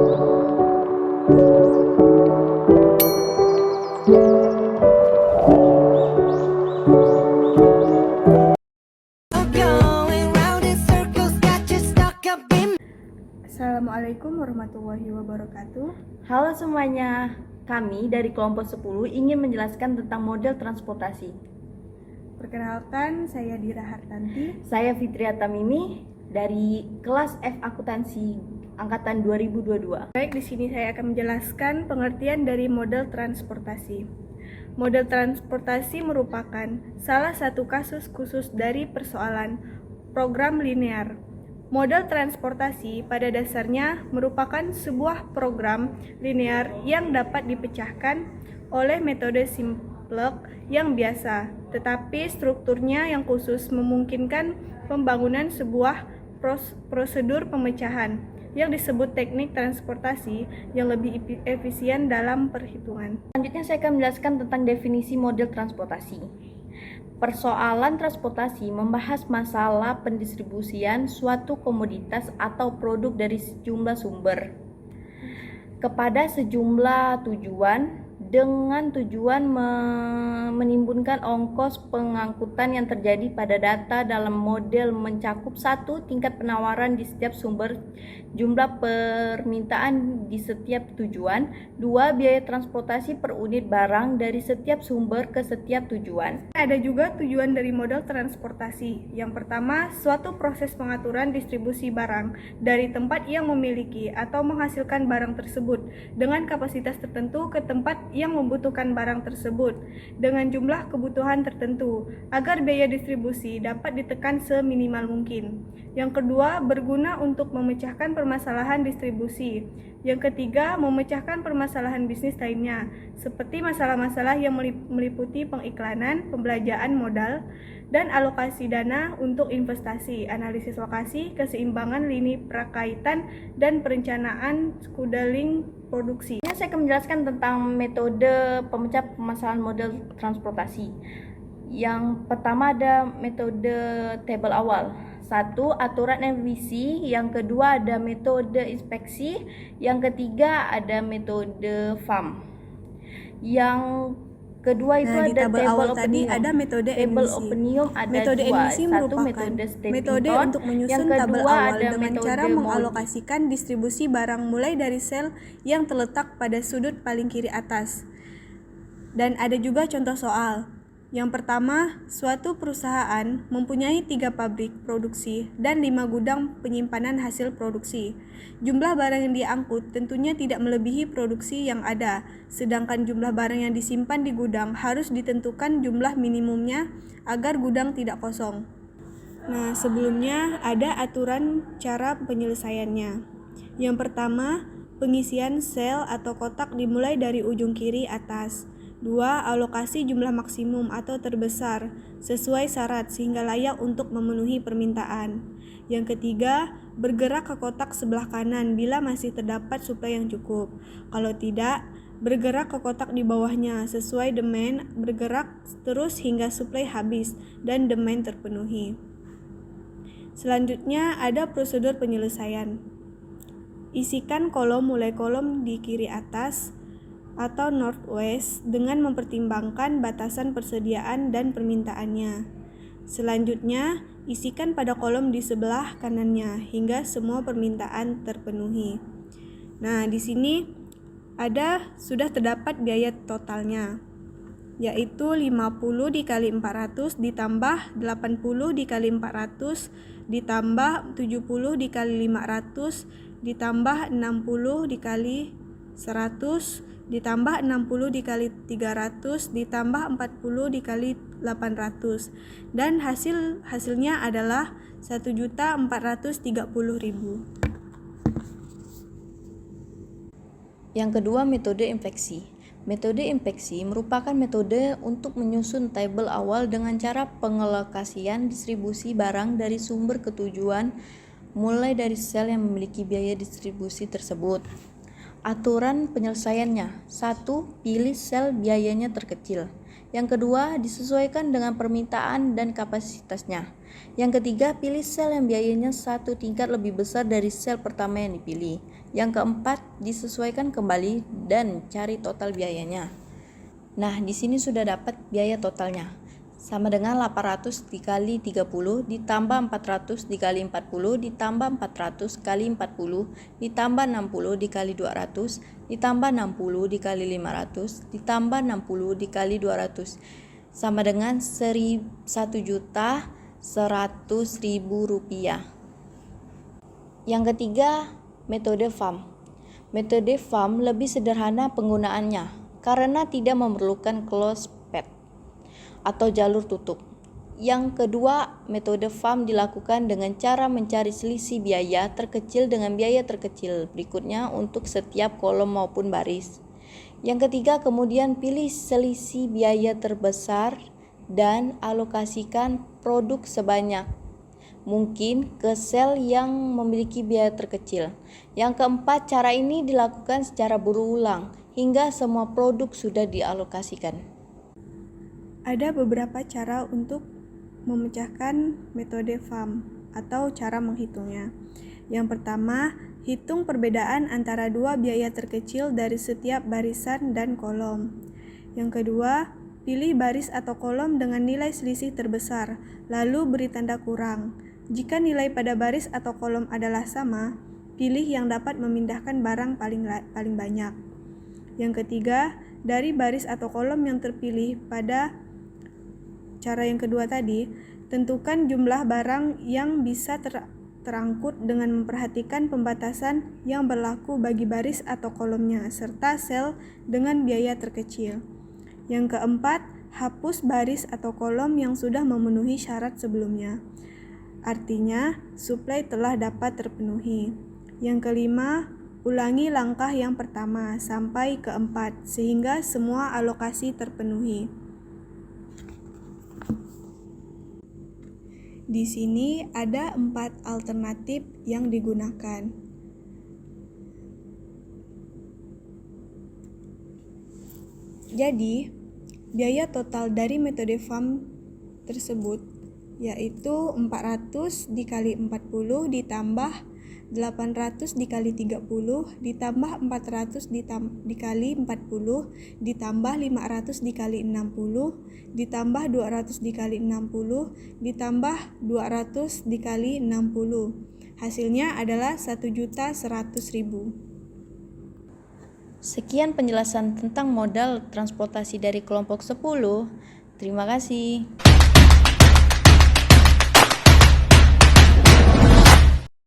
Assalamualaikum warahmatullahi wabarakatuh. Halo semuanya, kami dari kelompok 10 ingin menjelaskan tentang model transportasi. Perkenalkan, saya Dira Hartanti. Saya Fitria Tamimi dari kelas F Akuntansi angkatan 2022. Baik, di sini saya akan menjelaskan pengertian dari model transportasi. Model transportasi merupakan salah satu kasus khusus dari persoalan program linear. Model transportasi pada dasarnya merupakan sebuah program linear yang dapat dipecahkan oleh metode simplek yang biasa, tetapi strukturnya yang khusus memungkinkan pembangunan sebuah prosedur pemecahan yang disebut teknik transportasi yang lebih efisien dalam perhitungan. Selanjutnya saya akan menjelaskan tentang definisi model transportasi. Persoalan transportasi membahas masalah pendistribusian suatu komoditas atau produk dari sejumlah sumber kepada sejumlah tujuan dengan tujuan menimbulkan ongkos pengangkutan yang terjadi pada data dalam model mencakup 1. Tingkat penawaran di setiap sumber, jumlah permintaan di setiap tujuan. 2. Biaya transportasi per unit barang dari setiap sumber ke setiap tujuan. Ada juga tujuan dari model transportasi. Yang pertama, suatu proses pengaturan distribusi barang dari tempat yang memiliki atau menghasilkan barang tersebut dengan kapasitas tertentu ke tempat yang membutuhkan barang tersebut dengan jumlah kebutuhan tertentu agar biaya distribusi dapat ditekan seminimal mungkin. Yang kedua, berguna untuk memecahkan permasalahan distribusi. Yang ketiga, memecahkan permasalahan bisnis lainnya seperti masalah-masalah yang meliputi pengiklanan, pembelanjaan modal, dan alokasi dana untuk investasi, analisis lokasi, keseimbangan lini prakaitan, dan perencanaan scheduling produksi. Saya akan menjelaskan tentang metode pemecah permasalahan model transportasi. Yang pertama ada metode tabel awal. 1. Aturan emisi. Yang kedua ada metode inspeksi. Yang ketiga ada metode FAM. Yang kedua itu di ada tabel awal tadi opinium. ada metode Tabel emisi. opinium ada Metode dua. emisi Satu merupakan metode stepping metode stone. untuk menyusun Yang tabel kedua awal ada dengan metode cara Modi. mengalokasikan distribusi barang mulai dari sel yang terletak pada sudut paling kiri atas. Dan ada juga contoh soal. Yang pertama, suatu perusahaan mempunyai 3 pabrik produksi dan 5 gudang penyimpanan hasil produksi. Jumlah barang yang diangkut tentunya tidak melebihi produksi yang ada, sedangkan jumlah barang yang disimpan di gudang harus ditentukan jumlah minimumnya agar gudang tidak kosong. Nah, sebelumnya ada aturan cara penyelesaiannya. Yang pertama, pengisian sel atau kotak dimulai dari ujung kiri atas. 2. Alokasi jumlah maksimum atau terbesar sesuai syarat sehingga layak untuk memenuhi permintaan. Yang ketiga, bergerak ke kotak sebelah kanan bila masih terdapat suplai yang cukup. Kalau tidak, bergerak ke kotak di bawahnya sesuai demand, bergerak terus hingga suplai habis dan demand terpenuhi. Selanjutnya ada prosedur penyelesaian. Isikan kolom mulai kolom di kiri atas atau northwest dengan mempertimbangkan batasan persediaan dan permintaannya. Selanjutnya, isikan pada kolom di sebelah kanannya hingga semua permintaan terpenuhi. Nah, di sini sudah terdapat biaya totalnya, yaitu 50 dikali 400 ditambah 80 dikali 400 ditambah 70 dikali 500 ditambah 60 dikali 100 ditambah 60 dikali 300 ditambah 40 dikali 800 dan hasilnya adalah 1.430.000. Yang kedua, metode infeksi. Metode infeksi merupakan metode untuk menyusun tabel awal dengan cara pengalokasian distribusi barang dari sumber ke tujuan mulai dari sel yang memiliki biaya distribusi tersebut. Aturan penyelesaiannya. 1. Pilih sel biayanya terkecil. Yang kedua, disesuaikan dengan permintaan dan kapasitasnya. Yang ketiga, pilih sel yang biayanya 1 tingkat lebih besar dari sel pertama yang dipilih. Yang keempat, disesuaikan kembali dan cari total biayanya. Nah, di sini sudah dapat biaya totalnya. Sama dengan 800 dikali 30 ditambah 400 dikali 40 ditambah 400 kali 40 ditambah 60 dikali 200 ditambah 60 dikali 500 ditambah 60 dikali 200 sama dengan 1.100.000 rupiah. Yang ketiga, metode FAM. Metode FAM lebih sederhana penggunaannya karena tidak memerlukan close path atau jalur tutup. Yang kedua, metode FAM dilakukan dengan cara mencari selisih biaya terkecil dengan biaya terkecil berikutnya untuk setiap kolom maupun baris. Yang ketiga, kemudian pilih selisih biaya terbesar dan alokasikan produk sebanyak mungkin ke sel yang memiliki biaya terkecil. Yang keempat, cara ini dilakukan secara berulang hingga semua produk sudah dialokasikan. Ada beberapa cara untuk memecahkan metode FAM atau cara menghitungnya. Yang pertama, hitung perbedaan antara dua biaya terkecil dari setiap barisan dan kolom. Yang kedua, pilih baris atau kolom dengan nilai selisih terbesar, lalu beri tanda kurang. Jika nilai pada baris atau kolom adalah sama, pilih yang dapat memindahkan barang paling banyak. Yang ketiga, dari baris atau kolom yang terpilih pada cara yang kedua tadi, tentukan jumlah barang yang bisa terangkut dengan memperhatikan pembatasan yang berlaku bagi baris atau kolomnya, serta sel dengan biaya terkecil. Yang keempat, hapus baris atau kolom yang sudah memenuhi syarat sebelumnya. Artinya, suplai telah dapat terpenuhi. Yang kelima, ulangi langkah yang pertama sampai keempat, sehingga semua alokasi terpenuhi. Di sini ada 4 alternatif yang digunakan. Jadi, biaya total dari metode FAM tersebut yaitu 400 dikali 40 ditambah 800 dikali 30 ditambah 400 dikali 40 ditambah 500 dikali 60 ditambah 200 dikali 60 ditambah 200 dikali 60. Hasilnya adalah 1.100.000. Sekian penjelasan tentang modal transportasi dari kelompok 10. Terima kasih.